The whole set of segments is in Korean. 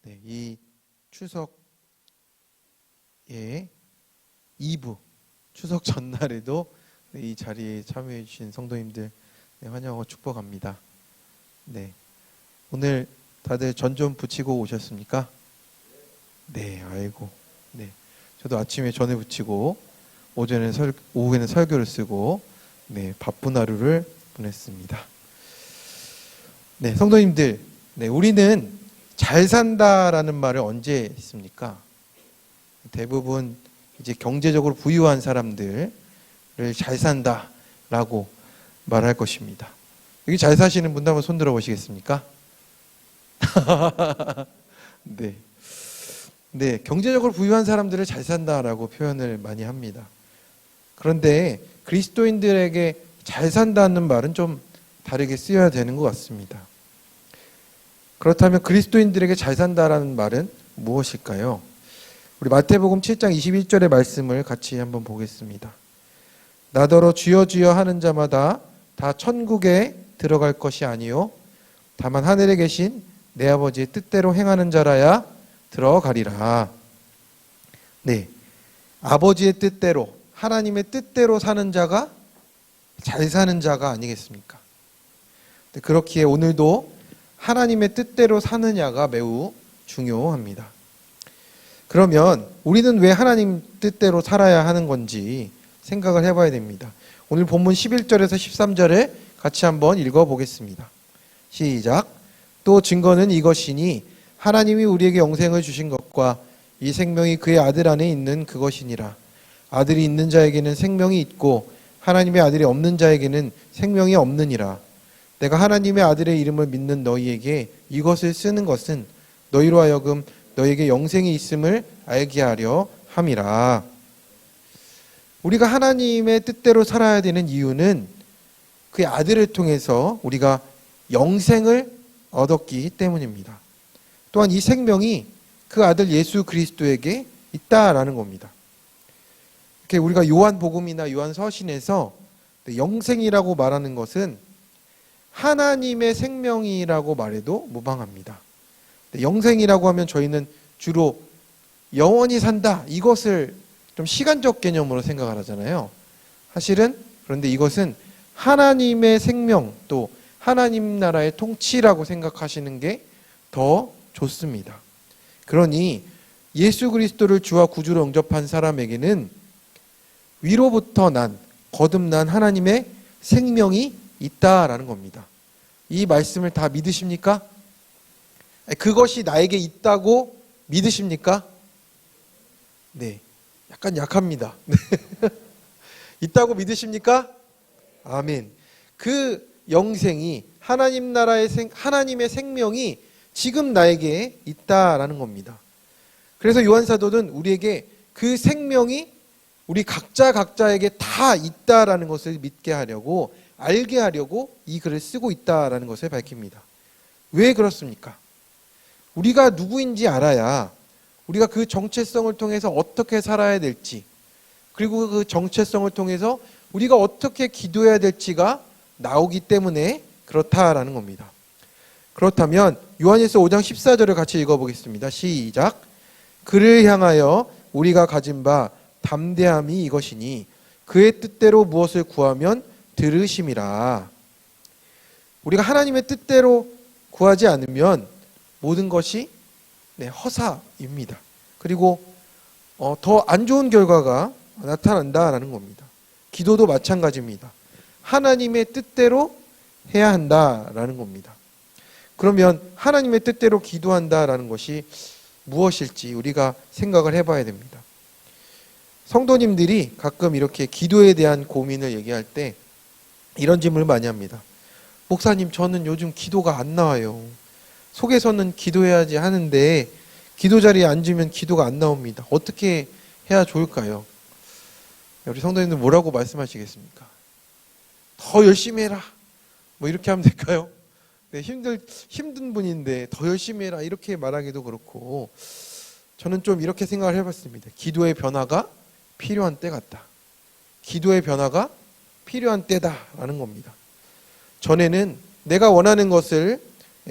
네, 이 추석의 2부 추석 전날에도 이 자리에 참여해 주신 성도님들 환영하고 축복합니다. 네, 오늘 다들 전 좀 붙이고 오셨습니까? 네, 아이고. 네, 저도 아침에 전에 붙이고 오후에는 설교를 쓰고 네, 바쁜 하루를 보냈습니다. 네, 성도님들, 네, 우리는 잘 산다라는 말을 언제 했습니까? 대부분 이제 경제적으로 부유한 사람들을 잘 산다라고 말할 것입니다. 여기 잘 사시는 분들 한번 손 들어 보시겠습니까? 네. 네, 경제적으로 부유한 사람들을 잘 산다라고 표현을 많이 합니다. 그런데 그리스도인들에게 잘 산다는 말은 좀 다르게 쓰여야 되는 것 같습니다. 그렇다면 그리스도인들에게 잘 산다라는 말은 무엇일까요? 우리 마태복음 7장 21절의 말씀을 같이 한번 보겠습니다. 나더러 주여 주여 하는 자마다 다 천국에 들어갈 것이 아니요 다만 하늘에 계신 내 아버지의 뜻대로 행하는 자라야 들어가리라. 네, 아버지의 뜻대로, 하나님의 뜻대로 사는 자가 잘 사는 자가 아니겠습니까? 그렇기에 오늘도 하나님의 뜻대로 사느냐가 매우 중요합니다. 그러면 우리는 왜 하나님 뜻대로 살아야 하는 건지 생각을 해봐야 됩니다. 오늘 본문 11절에서 13절을 같이 한번 읽어보겠습니다. 시작. 또 증거는 이것이니 하나님이 우리에게 영생을 주신 것과 이 생명이 그의 아들 안에 있는 그것이니라. 아들이 있는 자에게는 생명이 있고 하나님의 아들이 없는 자에게는 생명이 없느니라. 내가 하나님의 아들의 이름을 믿는 너희에게 이것을 쓰는 것은 너희로 하여금 너희에게 영생이 있음을 알게 하려 함이라. 우리가 하나님의 뜻대로 살아야 되는 이유는 그의 아들을 통해서 우리가 영생을 얻었기 때문입니다. 또한 이 생명이 그 아들 예수 그리스도에게 있다라는 겁니다. 이렇게 우리가 요한복음이나 요한서신에서 영생이라고 말하는 것은 하나님의 생명이라고 말해도 무방합니다. 영생이라고 하면 저희는 주로 영원히 산다, 이것을 좀 시간적 개념으로 생각을 하잖아요. 사실은 그런데 이것은 하나님의 생명, 또 하나님 나라의 통치라고 생각하시는 게 더 좋습니다. 그러니 예수 그리스도를 주와 구주로 영접한 사람에게는 위로부터 거듭난 하나님의 생명이 있다라는 겁니다. 이 말씀을 다 믿으십니까? 그것이 나에게 있다고 믿으십니까? 네, 약간 약합니다. 있다고 믿으십니까? 아멘. 그 영생이 하나님 나라의 하나님의 생명이 지금 나에게 있다라는 겁니다. 그래서 요한 사도는 우리에게 그 생명이 우리 각자에게 다 있다라는 것을 믿게 하려고, 알게 하려고 이 글을 쓰고 있다라는 것을 밝힙니다. 왜 그렇습니까? 우리가 누구인지 알아야 우리가 그 정체성을 통해서 어떻게 살아야 될지, 그리고 그 정체성을 통해서 우리가 어떻게 기도해야 될지가 나오기 때문에 그렇다라는 겁니다. 그렇다면 요한일서 5장 14절을 같이 읽어보겠습니다. 시작. 그를 향하여 우리가 가진 바 담대함이 이것이니 그의 뜻대로 무엇을 구하면 들으심이라. 우리가 하나님의 뜻대로 구하지 않으면 모든 것이 허사입니다. 그리고 더 안 좋은 결과가 나타난다라는 겁니다. 기도도 마찬가지입니다. 하나님의 뜻대로 해야 한다라는 겁니다. 그러면 하나님의 뜻대로 기도한다라는 것이 무엇일지 우리가 생각을 해봐야 됩니다. 성도님들이 가끔 이렇게 기도에 대한 고민을 얘기할 때 이런 질문을 많이 합니다. 목사님, 저는 요즘 기도가 안 나와요. 속에서는 기도해야지 하는데 기도 자리에 앉으면 기도가 안 나옵니다. 어떻게 해야 좋을까요? 우리 성도님들 뭐라고 말씀하시겠습니까? 더 열심히 해라. 뭐 이렇게 하면 될까요? 네, 힘든 분인데 더 열심히 해라 이렇게 말하기도 그렇고, 저는 좀 이렇게 생각을 해봤습니다. 기도의 변화가 필요한 때 같다. 기도의 변화가 필요한 때다라는 겁니다. 전에는 내가 원하는 것을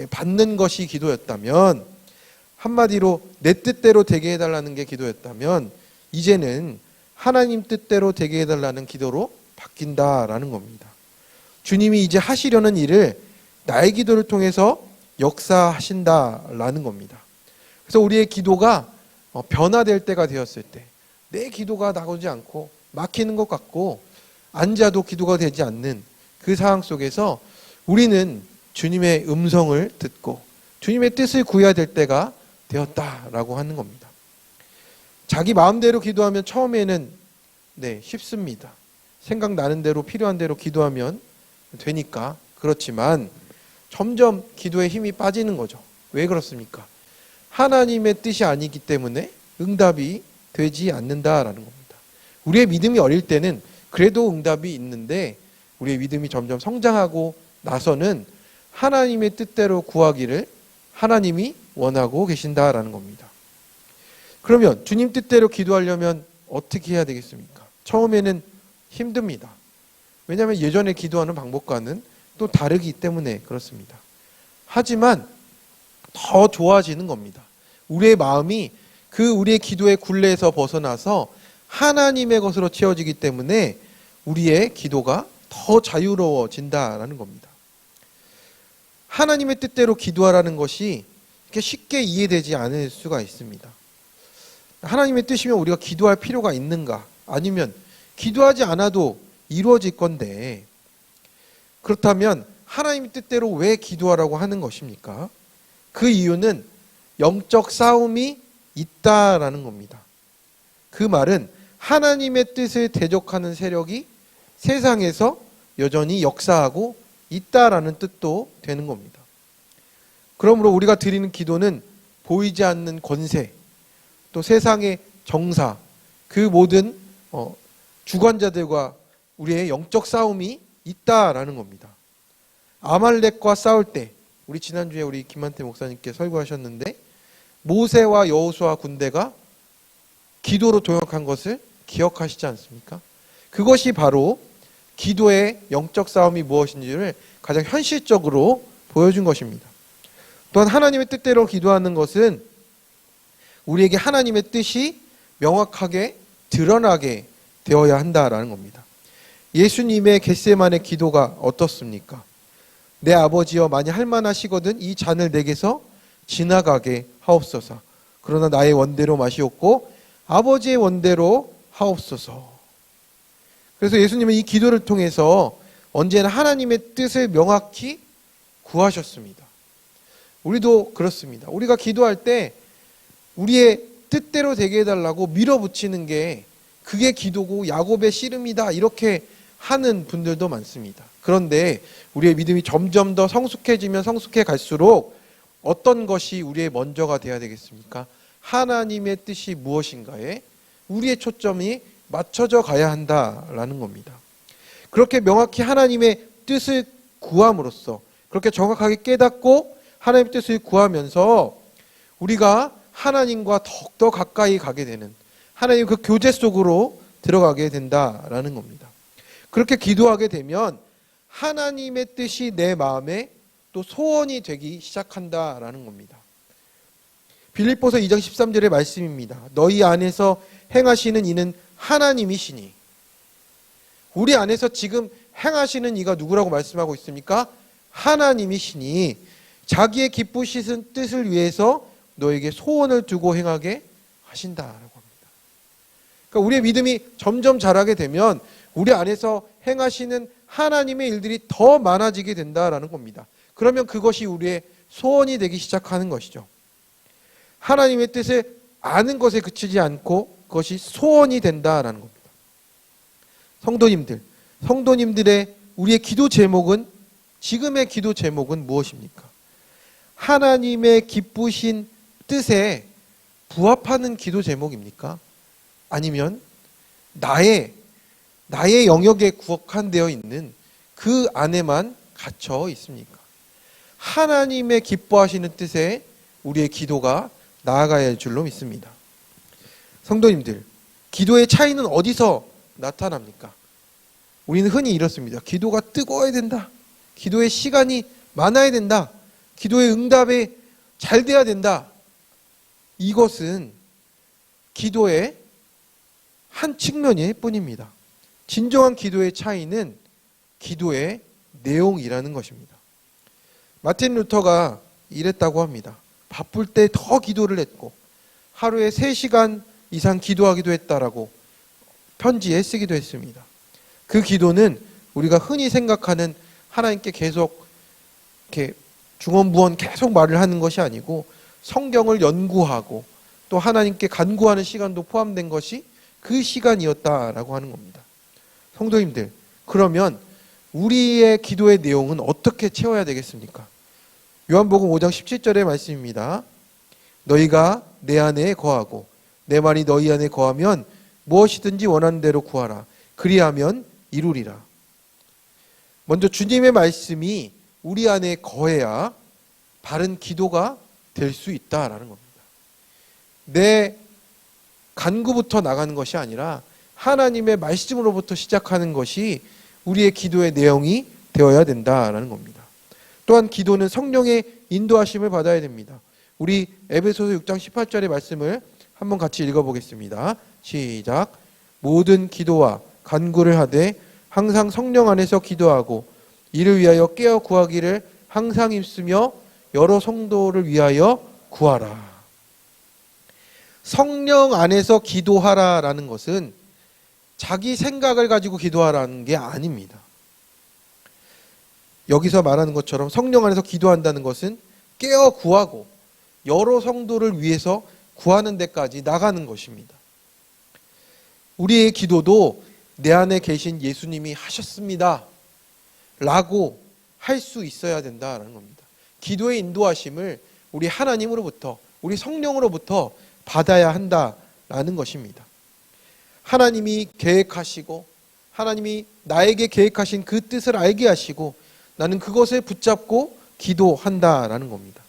받는 것이 기도였다면 한마디로 내 뜻대로 되게 해달라는 게 기도였다면 이제는 하나님 뜻대로 되게 해달라는 기도로 바뀐다라는 겁니다. 주님이 이제 하시려는 일을 나의 기도를 통해서 역사하신다라는 겁니다. 그래서 우리의 기도가 변화될 때가 되었을 때, 내 기도가 나오지 않고 막히는 것 같고 앉아도 기도가 되지 않는 그 상황 속에서 우리는 주님의 음성을 듣고 주님의 뜻을 구해야 될 때가 되었다라고 하는 겁니다. 자기 마음대로 기도하면 처음에는 쉽습니다. 생각나는 대로 필요한 대로 기도하면 되니까. 그렇지만 점점 기도에 힘이 빠지는 거죠. 왜 그렇습니까? 하나님의 뜻이 아니기 때문에 응답이 되지 않는다라는 겁니다. 우리의 믿음이 어릴 때는 그래도 응답이 있는데 우리의 믿음이 점점 성장하고 나서는 하나님의 뜻대로 구하기를 하나님이 원하고 계신다라는 겁니다. 그러면 주님 뜻대로 기도하려면 어떻게 해야 되겠습니까? 처음에는 힘듭니다. 왜냐하면 예전에 기도하는 방법과는 또 다르기 때문에 그렇습니다. 하지만 더 좋아지는 겁니다. 우리의 마음이 그 우리의 기도의 굴레에서 벗어나서 하나님의 것으로 채워지기 때문에 우리의 기도가 더 자유로워진다라는 겁니다. 하나님의 뜻대로 기도하라는 것이 이렇게 쉽게 이해되지 않을 수가 있습니다. 하나님의 뜻이면 우리가 기도할 필요가 있는가? 아니면 기도하지 않아도 이루어질 건데, 그렇다면 하나님의 뜻대로 왜 기도하라고 하는 것입니까? 그 이유는 영적 싸움이 있다라는 겁니다. 그 말은 하나님의 뜻을 대적하는 세력이 세상에서 여전히 역사하고 있다라는 뜻도 되는 겁니다. 그러므로 우리가 드리는 기도는 보이지 않는 권세, 또 세상의 정사, 그 모든 주관자들과 우리의 영적 싸움이 있다라는 겁니다. 아말렉과 싸울 때, 우리 지난주에 우리 김한태 목사님께 설교하셨는데 모세와 여호수아 군대가 기도로 도약한 것을 기억하시지 않습니까? 그것이 바로 기도의 영적 싸움이 무엇인지를 가장 현실적으로 보여준 것입니다. 또한 하나님의 뜻대로 기도하는 것은 우리에게 하나님의 뜻이 명확하게 드러나게 되어야 한다라는 겁니다. 예수님의 겟세마네 기도가 어떻습니까? 내 아버지여 만일 할만하시거든 이 잔을 내게서 지나가게 하옵소서. 그러나 나의 원대로 마시옵고 아버지의 원대로 하옵소서. 그래서 예수님은 이 기도를 통해서 언제나 하나님의 뜻을 명확히 구하셨습니다. 우리도 그렇습니다. 우리가 기도할 때 우리의 뜻대로 되게 해달라고 밀어붙이는 게 그게 기도고 야곱의 씨름이다 이렇게 하는 분들도 많습니다. 그런데 우리의 믿음이 점점 더 성숙해지면 성숙해 갈수록 어떤 것이 우리의 먼저가 되어야 되겠습니까? 하나님의 뜻이 무엇인가에 우리의 초점이 맞춰져 가야 한다라는 겁니다. 그렇게 명확히 하나님의 뜻을 구함으로써 그렇게 정확하게 깨닫고 하나님의 뜻을 구하면서 우리가 하나님과 더욱더 가까이 가게 되는 하나님 그 교제 속으로 들어가게 된다라는 겁니다. 그렇게 기도하게 되면 하나님의 뜻이 내 마음에 또 소원이 되기 시작한다라는 겁니다. 빌립보서 2장 13절의 말씀입니다. 너희 안에서 행하시는 이는 하나님이시니. 우리 안에서 지금 행하시는 이가 누구라고 말씀하고 있습니까? 하나님이시니 자기의 기쁘시는 뜻을 위해서 너에게 소원을 두고 행하게 하신다라고 합니다. 그러니까 우리의 믿음이 점점 자라게 되면 우리 안에서 행하시는 하나님의 일들이 더 많아지게 된다라는 겁니다. 그러면 그것이 우리의 소원이 되기 시작하는 것이죠. 하나님의 뜻을 아는 것에 그치지 않고 그것이 소원이 된다라는 겁니다. 성도님들의 우리의 기도 제목은 지금의 기도 제목은 무엇입니까? 하나님의 기쁘신 뜻에 부합하는 기도 제목입니까? 아니면 나의 영역에 구속되어 있는 그 안에만 갇혀 있습니까? 하나님의 기뻐하시는 뜻에 우리의 기도가 나아가야 할 줄로 믿습니다. 성도님들, 기도의 차이는 어디서 나타납니까? 우리는 흔히 이렇습니다. 기도가 뜨거워야 된다. 기도의 시간이 많아야 된다. 기도의 응답이 잘 돼야 된다. 이것은 기도의 한 측면일 뿐입니다. 진정한 기도의 차이는 기도의 내용이라는 것입니다. 마틴 루터가 이랬다고 합니다. 바쁠 때 더 기도를 했고 하루에 3시간 이상 기도하기도 했다라고 편지에 쓰기도 했습니다. 그 기도는 우리가 흔히 생각하는 하나님께 계속 이렇게 중언부언 계속 말을 하는 것이 아니고 성경을 연구하고 또 하나님께 간구하는 시간도 포함된 것이 그 시간이었다라고 하는 겁니다. 성도님들, 그러면 우리의 기도의 내용은 어떻게 채워야 되겠습니까? 요한복음 5장 17절의 말씀입니다. 너희가 내 안에 거하고 내 말이 너희 안에 거하면 무엇이든지 원하는 대로 구하라. 그리하면 이루리라. 먼저 주님의 말씀이 우리 안에 거해야 바른 기도가 될 수 있다라는 겁니다. 내 간구부터 나가는 것이 아니라 하나님의 말씀으로부터 시작하는 것이 우리의 기도의 내용이 되어야 된다라는 겁니다. 또한 기도는 성령의 인도하심을 받아야 됩니다. 우리 에베소서 6장 18절의 말씀을 한번 같이 읽어보겠습니다. 시작. 모든 기도와 간구를 하되 항상 성령 안에서 기도하고 이를 위하여 깨어 구하기를 항상 힘쓰며 여러 성도를 위하여 구하라. 성령 안에서 기도하라라는 것은 자기 생각을 가지고 기도하라는 게 아닙니다. 여기서 말하는 것처럼 성령 안에서 기도한다는 것은 깨어 구하고 여러 성도를 위해서 구하는 데까지 나가는 것입니다. 우리의 기도도 내 안에 계신 예수님이 하셨습니다 라고 할 수 있어야 된다는 겁니다. 기도의 인도하심을 우리 하나님으로부터, 우리 성령으로부터 받아야 한다라는 것입니다. 하나님이 계획하시고 하나님이 나에게 계획하신 그 뜻을 알게 하시고 나는 그것을 붙잡고 기도한다라는 겁니다.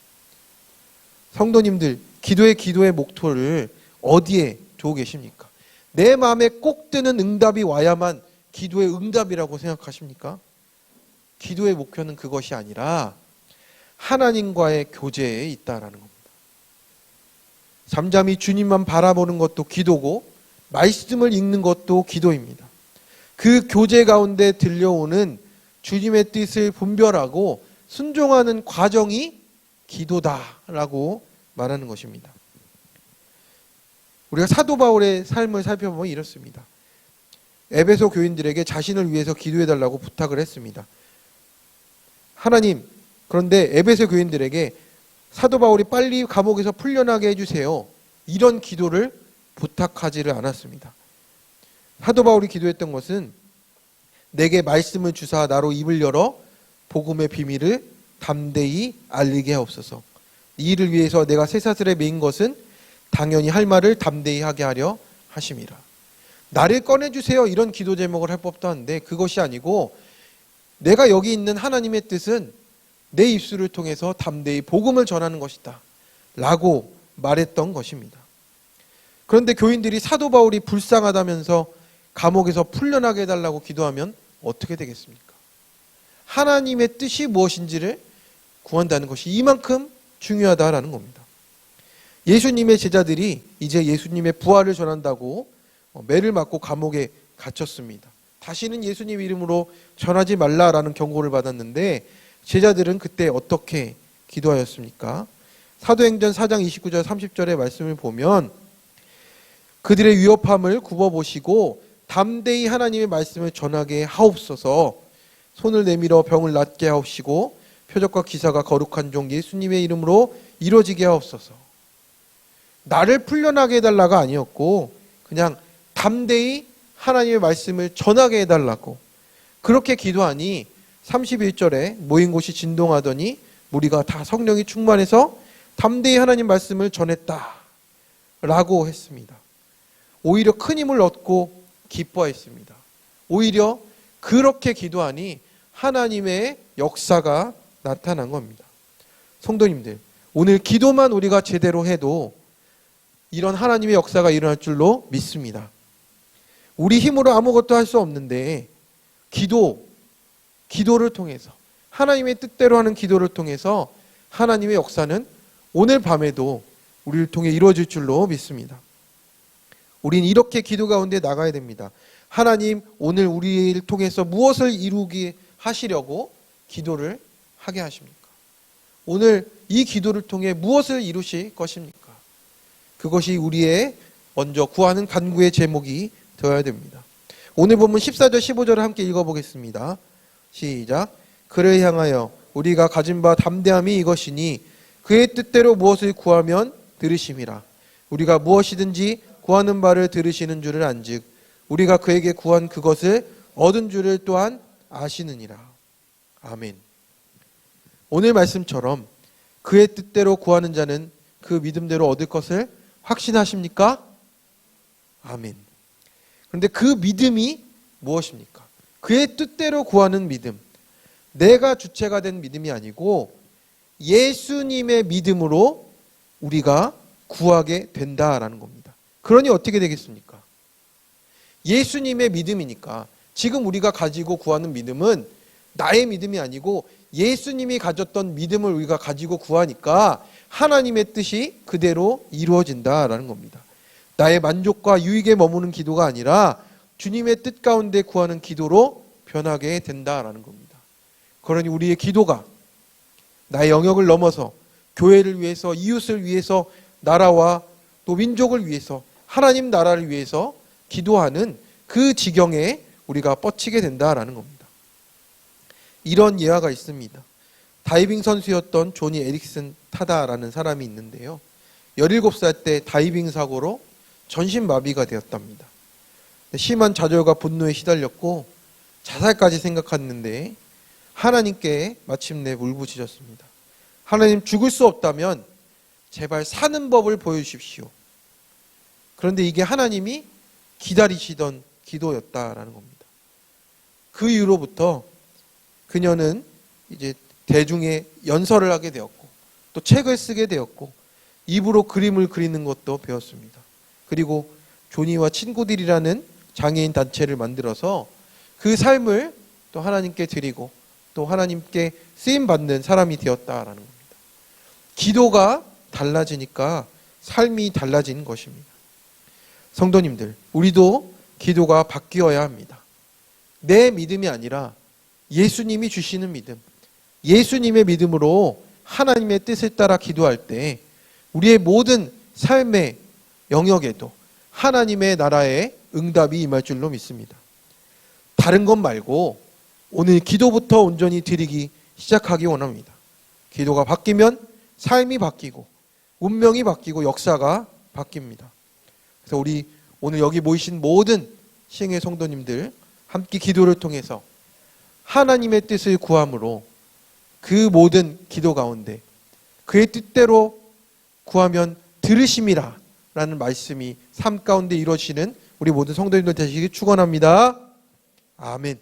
성도님들, 기도의 목표를 어디에 두고 계십니까? 내 마음에 꼭 드는 응답이 와야만 기도의 응답이라고 생각하십니까? 기도의 목표는 그것이 아니라 하나님과의 교제에 있다라는 겁니다. 잠잠히 주님만 바라보는 것도 기도고 말씀을 읽는 것도 기도입니다. 그 교제 가운데 들려오는 주님의 뜻을 분별하고 순종하는 과정이 기도다라고 말하는 것입니다. 우리가 사도 바울의 삶을 살펴보면 이렇습니다. 에베소 교인들에게 자신을 위해서 기도해달라고 부탁을 했습니다. 하나님, 그런데 에베소 교인들에게 사도 바울이 빨리 감옥에서 풀려나게 해주세요. 이런 기도를 부탁하지를 않았습니다. 사도 바울이 기도했던 것은 내게 말씀을 주사 나로 입을 열어 복음의 비밀을 담대히 알리게 하옵소서. 이 일을 위해서 내가 쇠사슬에 매인 것은 당연히 할 말을 담대히 하게 하려 하심이라. 나를 꺼내주세요. 이런 기도 제목을 할 법도 한데 그것이 아니고 내가 여기 있는 하나님의 뜻은 내 입술을 통해서 담대히 복음을 전하는 것이다 라고 말했던 것입니다. 그런데 교인들이 사도 바울이 불쌍하다면서 감옥에서 풀려나게 해달라고 기도하면 어떻게 되겠습니까? 하나님의 뜻이 무엇인지를 구한다는 것이 이만큼 중요하다라는 겁니다. 예수님의 제자들이 이제 예수님의 부활을 전한다고 매를 맞고 감옥에 갇혔습니다. 다시는 예수님 이름으로 전하지 말라라는 경고를 받았는데 제자들은 그때 어떻게 기도하였습니까? 사도행전 4장 29절 30절의 말씀을 보면 그들의 위협함을 굽어보시고 담대히 하나님의 말씀을 전하게 하옵소서. 손을 내밀어 병을 낫게 하옵시고 표적과 기사가 거룩한 종 예수님의 이름으로 이루어지게 하옵소서. 나를 풀려나게 해달라가 아니었고 그냥 담대히 하나님의 말씀을 전하게 해달라고 그렇게 기도하니 31절에 모인 곳이 진동하더니 무리가 다 성령이 충만해서 담대히 하나님 말씀을 전했다라고 했습니다. 오히려 큰 힘을 얻고 기뻐했습니다. 오히려 그렇게 기도하니 하나님의 역사가 나타난 겁니다. 성도님들, 오늘 기도만 우리가 제대로 해도 이런 하나님의 역사가 일어날 줄로 믿습니다. 우리 힘으로 아무것도 할 수 없는데 기도를 통해서 하나님의 뜻대로 하는 기도를 통해서 하나님의 역사는 오늘 밤에도 우리를 통해 이루어질 줄로 믿습니다. 우린 이렇게 기도 가운데 나가야 됩니다. 하나님, 오늘 우리를 통해서 무엇을 이루게 하시려고 기도를 하게 하십니까? 오늘 이 기도를 통해 무엇을 이루실 것입니까? 그것이 우리의 먼저 구하는 간구의 제목이 되어야 됩니다. 오늘 본문 14절 15절을 함께 읽어보겠습니다. 시작. 그를 향하여 우리가 가진 바 담대함이 이것이니 그의 뜻대로 무엇을 구하면 들으심이라. 우리가 무엇이든지 구하는 바를 들으시는 줄을 안즉 우리가 그에게 구한 그것을 얻은 줄을 또한 아시느니라. 아멘. 오늘 말씀처럼 그의 뜻대로 구하는 자는 그 믿음대로 얻을 것을 확신하십니까? 아멘. 그런데 그 믿음이 무엇입니까? 그의 뜻대로 구하는 믿음. 내가 주체가 된 믿음이 아니고 예수님의 믿음으로 우리가 구하게 된다라는 겁니다. 그러니 어떻게 되겠습니까? 예수님의 믿음이니까 지금 우리가 가지고 구하는 믿음은 나의 믿음이 아니고 예수님이 가졌던 믿음을 우리가 가지고 구하니까 하나님의 뜻이 그대로 이루어진다라는 겁니다. 나의 만족과 유익에 머무는 기도가 아니라 주님의 뜻 가운데 구하는 기도로 변하게 된다라는 겁니다. 그러니 우리의 기도가 나의 영역을 넘어서 교회를 위해서, 이웃을 위해서, 나라와 또 민족을 위해서, 하나님 나라를 위해서 기도하는 그 지경에 우리가 뻗치게 된다라는 겁니다. 이런 예화가 있습니다. 다이빙 선수였던 조니 에릭슨 타다라는 사람이 있는데요. 17살 때 다이빙 사고로 전신마비가 되었답니다. 심한 좌절과 분노에 시달렸고 자살까지 생각했는데 하나님께 마침내 울부짖었습니다. 하나님, 죽을 수 없다면 제발 사는 법을 보여주십시오. 그런데 이게 하나님이 기다리시던 기도였다라는 겁니다. 그 이후로부터 그녀는 이제 대중에 연설을 하게 되었고 또 책을 쓰게 되었고 입으로 그림을 그리는 것도 배웠습니다. 그리고 조니와 친구들이라는 장애인 단체를 만들어서 그 삶을 또 하나님께 드리고 또 하나님께 쓰임받는 사람이 되었다라는 겁니다. 기도가 달라지니까 삶이 달라지는 것입니다. 성도님들, 우리도 기도가 바뀌어야 합니다. 내 믿음이 아니라 예수님이 주시는 믿음, 예수님의 믿음으로 하나님의 뜻을 따라 기도할 때 우리의 모든 삶의 영역에도 하나님의 나라의 응답이 임할 줄로 믿습니다. 다른 것 말고 오늘 기도부터 온전히 드리기 시작하기 원합니다. 기도가 바뀌면 삶이 바뀌고 운명이 바뀌고 역사가 바뀝니다. 그래서 우리 오늘 여기 모이신 모든 시행의 성도님들 함께 기도를 통해서 하나님의 뜻을 구함으로 그 모든 기도 가운데 그의 뜻대로 구하면 들으심이라 라는 말씀이 삶 가운데 이루어지는 우리 모든 성도님들 되시길 축원합니다. 아멘.